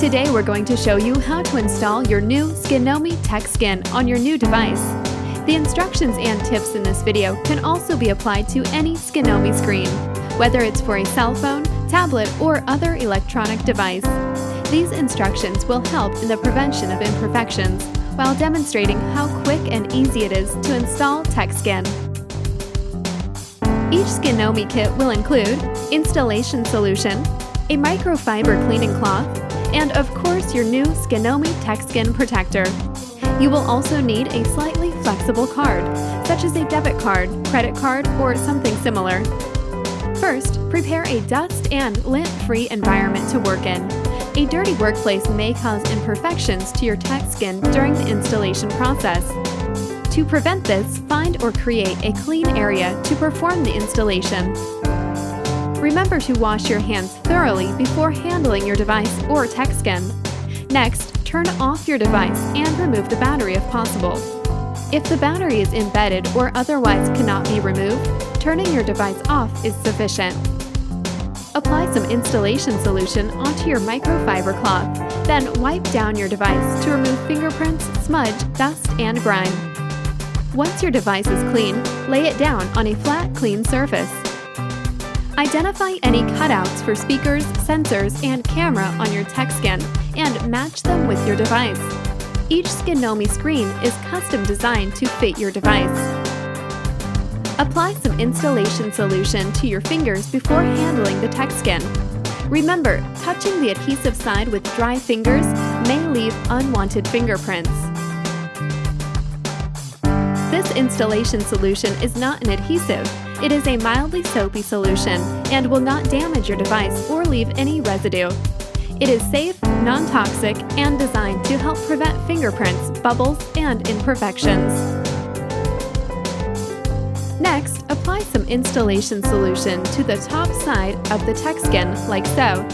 Today we're going to show you how to install your new Skinomi Tech Skin on your new device. The instructions and tips in this video can also be applied to any Skinomi screen, whether it's for a cell phone, tablet, or other electronic device. These instructions will help in the prevention of imperfections while demonstrating how quick and easy it is to install Tech Skin. Each Skinomi kit will include installation solution, a microfiber cleaning cloth, and of course your new Skinomi Tech Skin protector. You will also need a slightly flexible card, such as a debit card, credit card, or something similar. First, prepare a dust and lint-free environment to work in. A dirty workplace may cause imperfections to your Tech Skin during the installation process. To prevent this, find or create a clean area to perform the installation. Remember to wash your hands thoroughly before handling your device or Tech Skin. Next, turn off your device and remove the battery if possible. If the battery is embedded or otherwise cannot be removed, turning your device off is sufficient. Apply some installation solution onto your microfiber cloth, then wipe down your device to remove fingerprints, smudge, dust, and grime. Once your device is clean, lay it down on a flat, clean surface. Identify any cutouts for speakers, sensors, and camera on your Tech Skin and match them with your device. Each Skinomi screen is custom designed to fit your device. Apply some installation solution to your fingers before handling the Tech Skin. Remember, touching the adhesive side with dry fingers may leave unwanted fingerprints. This installation solution is not an adhesive. It is a mildly soapy solution and will not damage your device or leave any residue. It is safe, non-toxic, and designed to help prevent fingerprints, bubbles, and imperfections. Next, apply some installation solution to the top side of the Tech Skin, like so.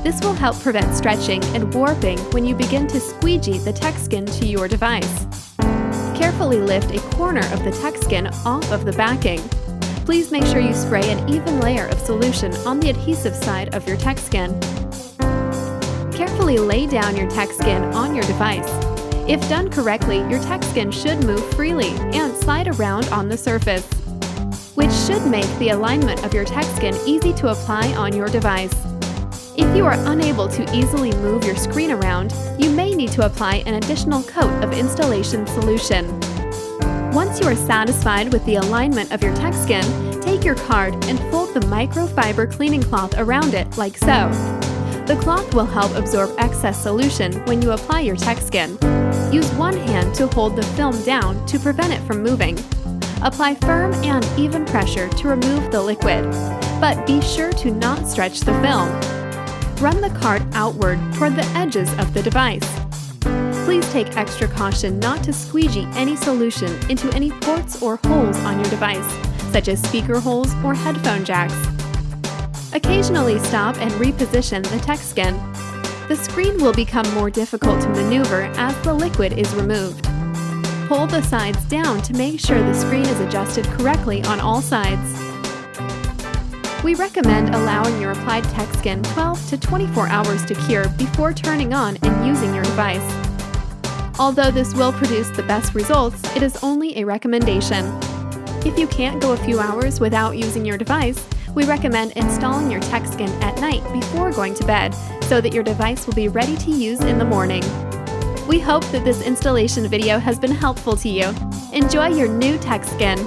This will help prevent stretching and warping when you begin to squeegee the Tech Skin to your device. Carefully lift a corner of the Tech Skin off of the backing. Please make sure you spray an even layer of solution on the adhesive side of your Tech Skin. Carefully lay down your Tech Skin on your device. If done correctly, your Tech Skin should move freely and slide around on the surface, which should make the alignment of your Tech Skin easy to apply on your device. If you are unable to easily move your screen around, you may need to apply an additional coat of installation solution. Once you are satisfied with the alignment of your Tech Skin, take your card and fold the microfiber cleaning cloth around it like so. The cloth will help absorb excess solution when you apply your Tech Skin. Use one hand to hold the film down to prevent it from moving. Apply firm and even pressure to remove the liquid, but be sure to not stretch the film. Run the card outward toward the edges of the device. Please take extra caution not to squeegee any solution into any ports or holes on your device, such as speaker holes or headphone jacks. Occasionally stop and reposition the Tech Skin. The screen will become more difficult to maneuver as the liquid is removed. Pull the sides down to make sure the screen is adjusted correctly on all sides. We recommend allowing your applied Tech Skin 12 to 24 hours to cure before turning on and using your device. Although this will produce the best results, it is only a recommendation. If you can't go a few hours without using your device, we recommend installing your Tech Skin at night before going to bed so that your device will be ready to use in the morning. We hope that this installation video has been helpful to you. Enjoy your new Tech Skin!